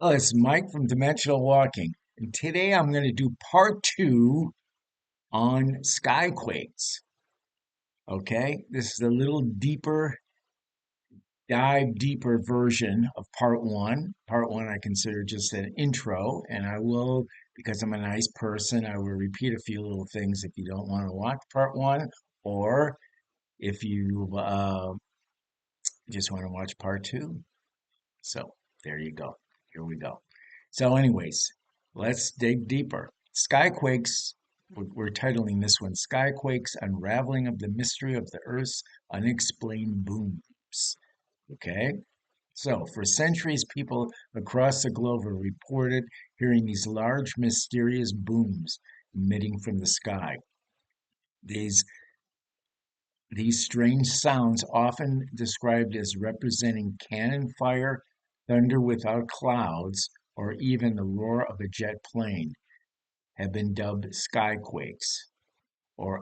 Oh, it's Mike from Dimensional Walking, and today I'm going to do part two on Skyquakes. Okay, this is a little deeper, dive deeper version of part one. Part one I consider just an intro, and I will, because I'm a nice person, I will repeat a few little things if you don't want to watch part one, or if you just want to watch part two. So there you go. Here we go. So, anyways, let's dig deeper. Skyquakes, we're titling this one Skyquakes Unraveling of the Mystery of the Earth's Unexplained Booms. Okay? So, for centuries, people across the globe have reported hearing these large, mysterious booms emitting from the sky. These these strange sounds, often described as representing cannon fire, thunder without clouds, or even the roar of a jet plane, have been dubbed skyquakes, or,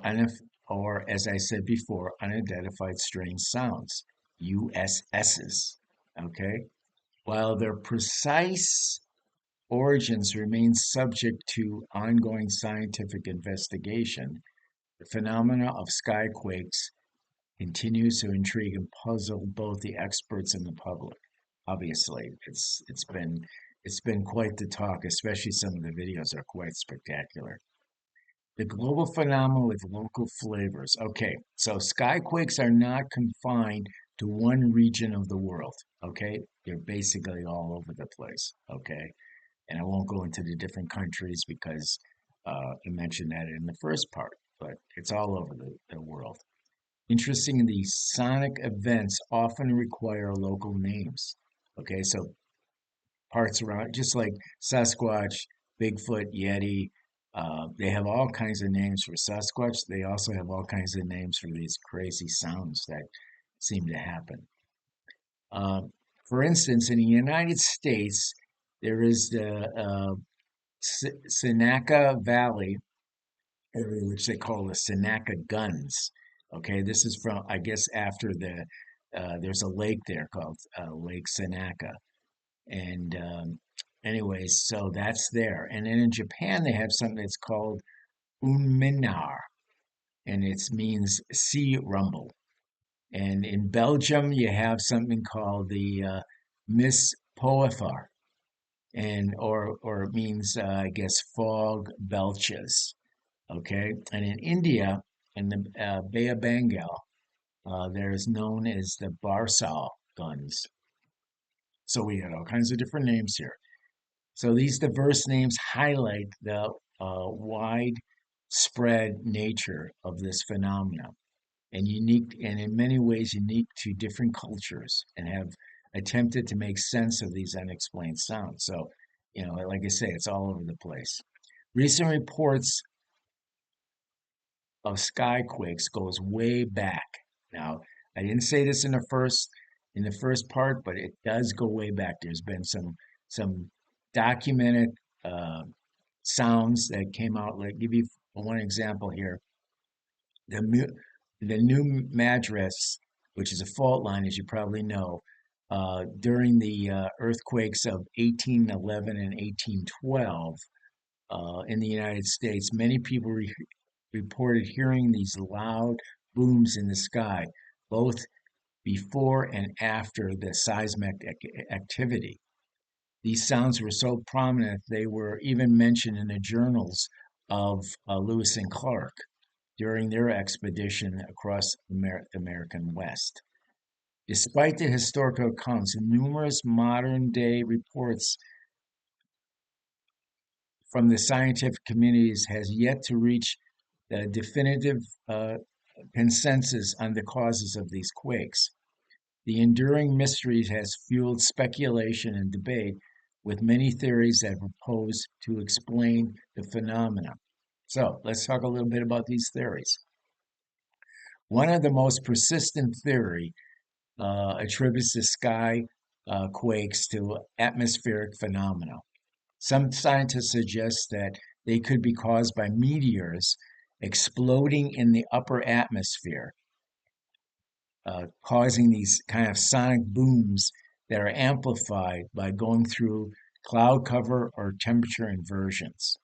or as I said before, unidentified strange sounds, USSs. Okay? While their precise origins remain subject to ongoing scientific investigation, the phenomena of skyquakes continues to intrigue and puzzle both the experts and the public. Obviously, it's been quite the talk, especially some of the videos are quite spectacular. The global phenomenon with local flavors. Okay, so skyquakes are not confined to one region of the world. Okay, they're basically all over the place. Okay, and I won't go into the different countries because I mentioned that in the first part, but it's all over the world. Interestingly, sonic events often require local names. Okay, so parts around, just like Sasquatch, Bigfoot, Yeti, they have all kinds of names for Sasquatch. They also have all kinds of names for these crazy sounds that seem to happen. Uh, for instance, in the United States, there is the Seneca Valley area, which they call the Seneca Guns. Okay, this is from, I guess, after there's a lake there called Lake Seneca. And anyways, so that's there. And then in Japan, they have something that's called Unminar, and it means sea rumble. And in Belgium, you have something called the Miss Poethar, and or it means, I guess, fog belches. Okay, and in India, in the Bay of Bengal, there is known as the Barsal guns. So we had all kinds of different names here. So these diverse names highlight the widespread nature of this phenomenon and unique, and in many ways unique to different cultures, and have attempted to make sense of these unexplained sounds. So, like I say, it's all over the place. Recent reports of skyquakes goes way back. Now, I didn't say this in the first part, but it does go way back. There's been some documented sounds that came out. Like give you one example here. The the New Madras, which is a fault line, as you probably know, during the earthquakes of 1811 and 1812 in the United States, many people reported hearing these loud booms in the sky, both before and after the seismic activity. These sounds were so prominent they were even mentioned in the journals of Lewis and Clark during their expedition across the American West. Despite the historical accounts, numerous modern day reports from the scientific communities has yet to reach the definitive consensus on the causes of these quakes. The enduring mystery has fueled speculation and debate, with many theories that propose to explain the phenomena. So let's talk a little bit about these theories. One of the most persistent theory attributes the sky quakes to atmospheric phenomena. Some scientists suggest that they could be caused by meteors exploding in the upper atmosphere, causing these kind of sonic booms that are amplified by going through cloud cover, or temperature inversions.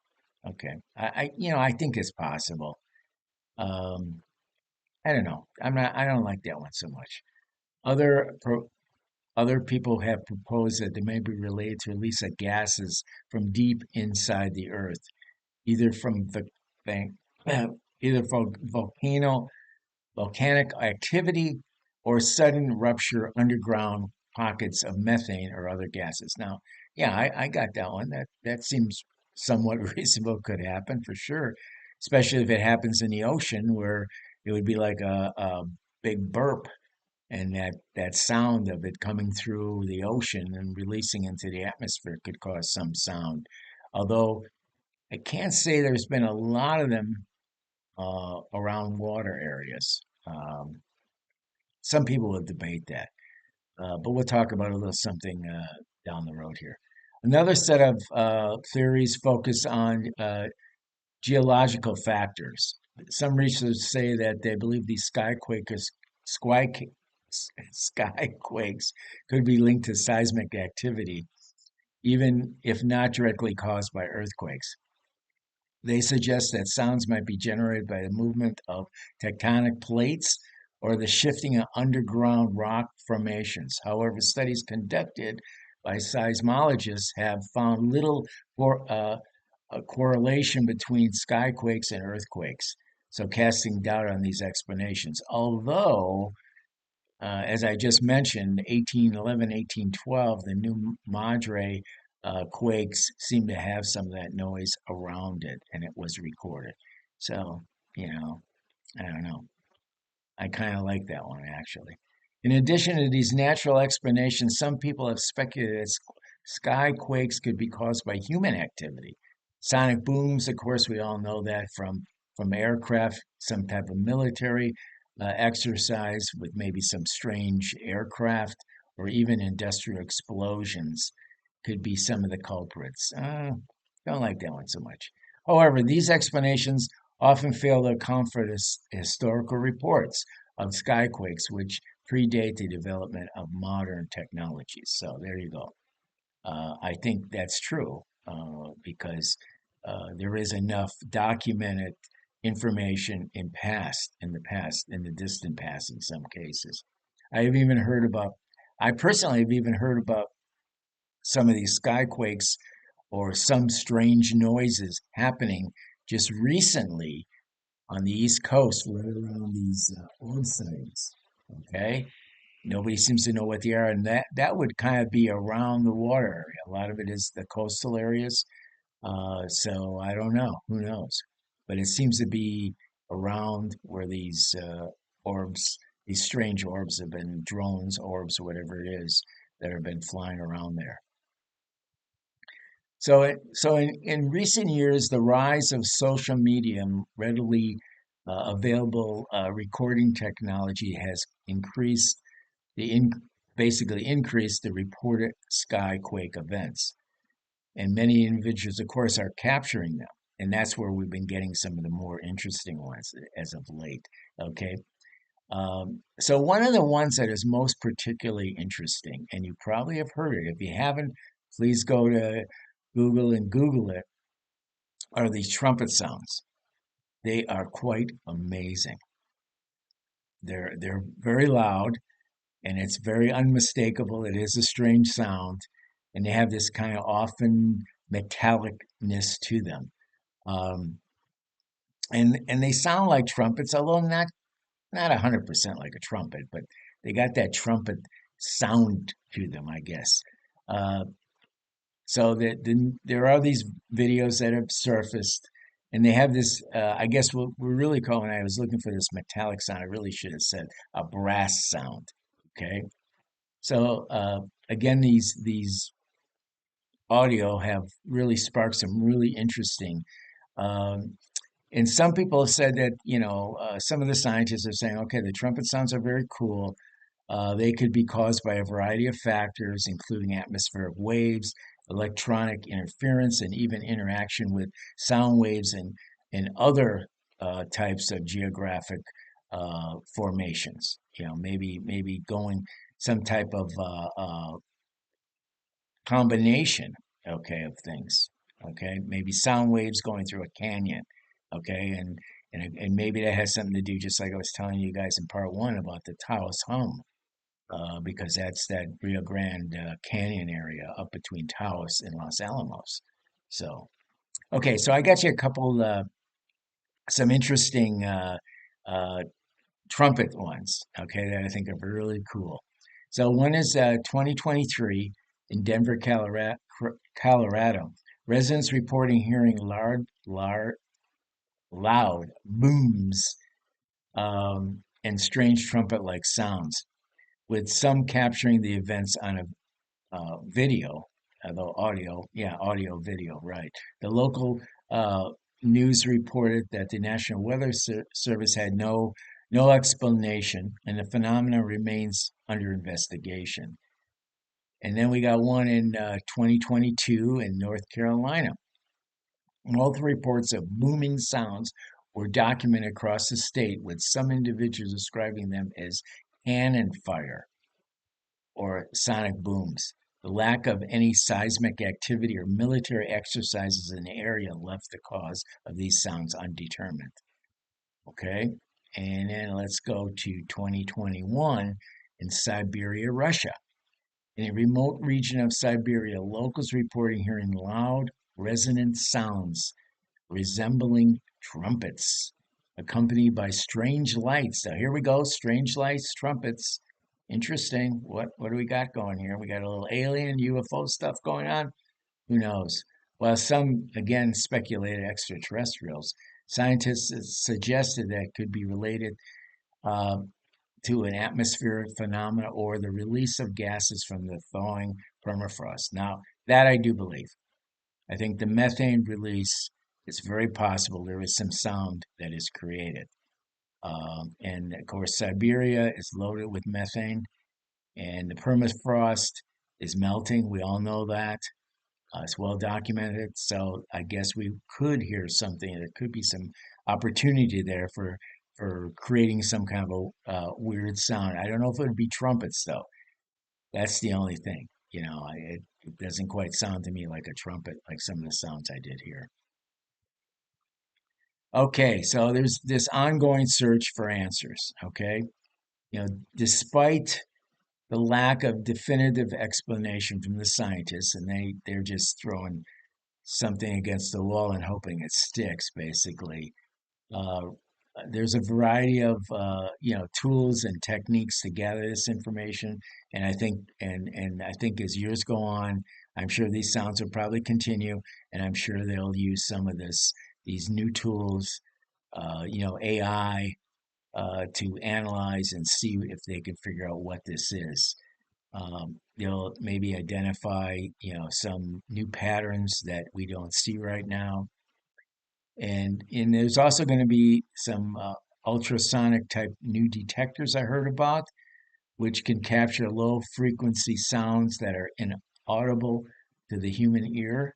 Okay, I think it's possible. Um, I don't know. I don't like that one so much. Other pro, Other people have proposed that they may be related to release of gases from deep inside the Earth, either from the thing, either from volcanic activity or sudden rupture underground pockets of methane or other gases. Now, yeah, I got that one. That seems somewhat reasonable. Could happen for sure, especially if it happens in the ocean where it would be like a big burp, and that sound of it coming through the ocean and releasing into the atmosphere could cause some sound. Although I can't say there's been a lot of them around water areas. Some people would debate that, but we'll talk about a little something down the road here. Another set of theories focus on geological factors. Some researchers say that they believe these skyquakes, skyquakes could be linked to seismic activity, even if not directly caused by earthquakes. They suggest that sounds might be generated by the movement of tectonic plates or the shifting of underground rock formations. However, studies conducted by seismologists have found little a correlation between skyquakes and earthquakes, so casting doubt on these explanations. Although, as I just mentioned, 1811, 1812, the New Madre quakes seem to have some of that noise around it, and it was recorded. So, you know, I don't know. I kind of like that one actually. In addition to these natural explanations, some people have speculated that sky quakes could be caused by human activity. Sonic booms, of course, we all know that from aircraft, some type of military exercise with maybe some strange aircraft, or even industrial explosions could be some of the culprits. Don't like that one so much. However, these explanations often fail to account for this historical reports of skyquakes, which predate the development of modern technologies. So there you go. I think that's true because there is enough documented information in the past, in the distant past, in some cases. I have even heard about. I personally have even heard about some of these skyquakes or some strange noises happening just recently on the East Coast, right around these orb sites. Okay, nobody seems to know what they are, and that would kind of be around the water area. A lot of it is the coastal areas, so I don't know. Who knows? But it seems to be around where these orbs, these strange orbs, have been drones, orbs, whatever it is, that have been flying around there. In recent years, the rise of social media and readily available recording technology has increased the in, basically increased the reported skyquake events. And many individuals, of course, are capturing them. And that's where we've been getting some of the more interesting ones as of late. Okay. So one of the ones that is most particularly interesting, and you probably have heard it. If you haven't, please go to Google and Google it, are these trumpet sounds. They are quite amazing. They're very loud and it's very unmistakable. It is a strange sound, and they have this kind of often metallicness to them. Um, and they sound like trumpets, although not 100% like a trumpet, but they got that trumpet sound to them, I guess. Uh, there are these videos that have surfaced, and they have this. I guess what we're really calling. I was looking for this metallic sound. I really should have said a brass sound. Okay, so again, these audio have really sparked some really interesting. Um, and some people have said that, some of the scientists are saying, okay, the trumpet sounds are very cool. They could be caused by a variety of factors, including atmospheric waves, electronic interference, and even interaction with sound waves and other types of geographic formations. Maybe going some type of combination. okay, of things. Okay, maybe sound waves going through a canyon. Okay, and maybe that has something to do, just like I was telling you guys in part one about the Taos hum, because that's that Rio Grande Canyon area up between Taos and Los Alamos. So, okay, so I got you a couple, some interesting uh, trumpet ones, okay, that I think are really cool. So one is 2023 in Denver, Colorado. Residents reporting hearing loud booms and strange trumpet-like sounds, with some capturing the events on a video, although audio, yeah, audio, video, right. The local uh, news reported that the National Weather Service had no explanation, and the phenomenon remains under investigation. And then we got one in 2022 in North Carolina. Multiple reports of booming sounds were documented across the state, with some individuals describing them as cannon fire or sonic booms. The lack of any seismic activity or military exercises in the area left the cause of these sounds undetermined. Okay, and then let's go to 2021 in Siberia, Russia. In a remote region of Siberia, locals reporting hearing loud, resonant sounds resembling trumpets, accompanied by strange lights. Now, here we go, strange lights, trumpets. Interesting. What do we got going here? We got a little alien UFO stuff going on. Who knows? While some again speculated extraterrestrials, scientists suggested that it could be related uh, to an atmospheric phenomena or the release of gases from the thawing permafrost. Now, that I do believe. I think the methane release, it's very possible there is some sound that is created. And of course, Siberia is loaded with methane, and the permafrost is melting. We all know that. It's well documented. So I guess we could hear something. There could be some opportunity there for creating some kind of a weird sound. I don't know if it would be trumpets though. That's the only thing. It doesn't quite sound to me like a trumpet, like some of the sounds I did here. Okay, so there's this ongoing search for answers. Okay, despite the lack of definitive explanation from the scientists, and they're just throwing something against the wall and hoping it sticks, basically. Uh, there's a variety of tools and techniques to gather this information, and I think as years go on, I'm sure these sounds will probably continue, and I'm sure they'll use some of these new tools, AI, to analyze and see if they can figure out what this is. They'll maybe identify, some new patterns that we don't see right now. And there's also going to be some ultrasonic type new detectors I heard about, which can capture low frequency sounds that are inaudible to the human ear.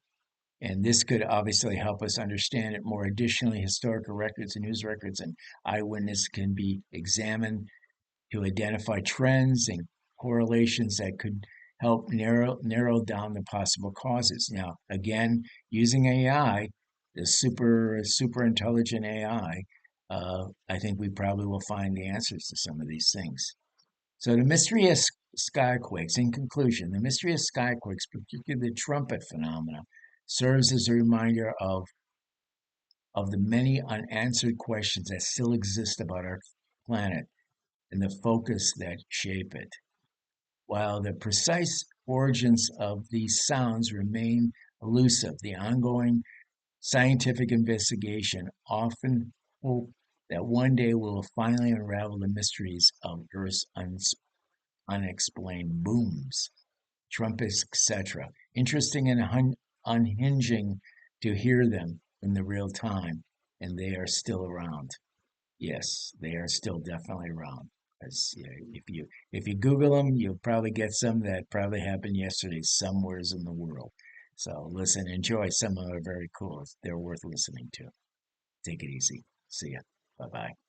And this could obviously help us understand it more. Additionally, historical records and news records and eyewitness can be examined to identify trends and correlations that could help narrow down the possible causes. Now, again, using AI, the super intelligent AI, I think we probably will find the answers to some of these things. So the mystery of skyquakes. In conclusion, the mystery of skyquakes, particularly the trumpet phenomena, serves as a reminder of the many unanswered questions that still exist about our planet and the focus that shape it. While the precise origins of these sounds remain elusive, the ongoing scientific investigation often hope that one day we'll finally unravel the mysteries of Earth's unexplained booms, trumpets, etc. Interesting and unhinging to hear them in the real time, and they are still around. Yes, they are still definitely around. As if you Google them, you'll probably get some that probably happened yesterday somewheres in the world. So listen, enjoy. Some of them are very cool. They're worth listening to. Take it easy. See ya. Bye bye.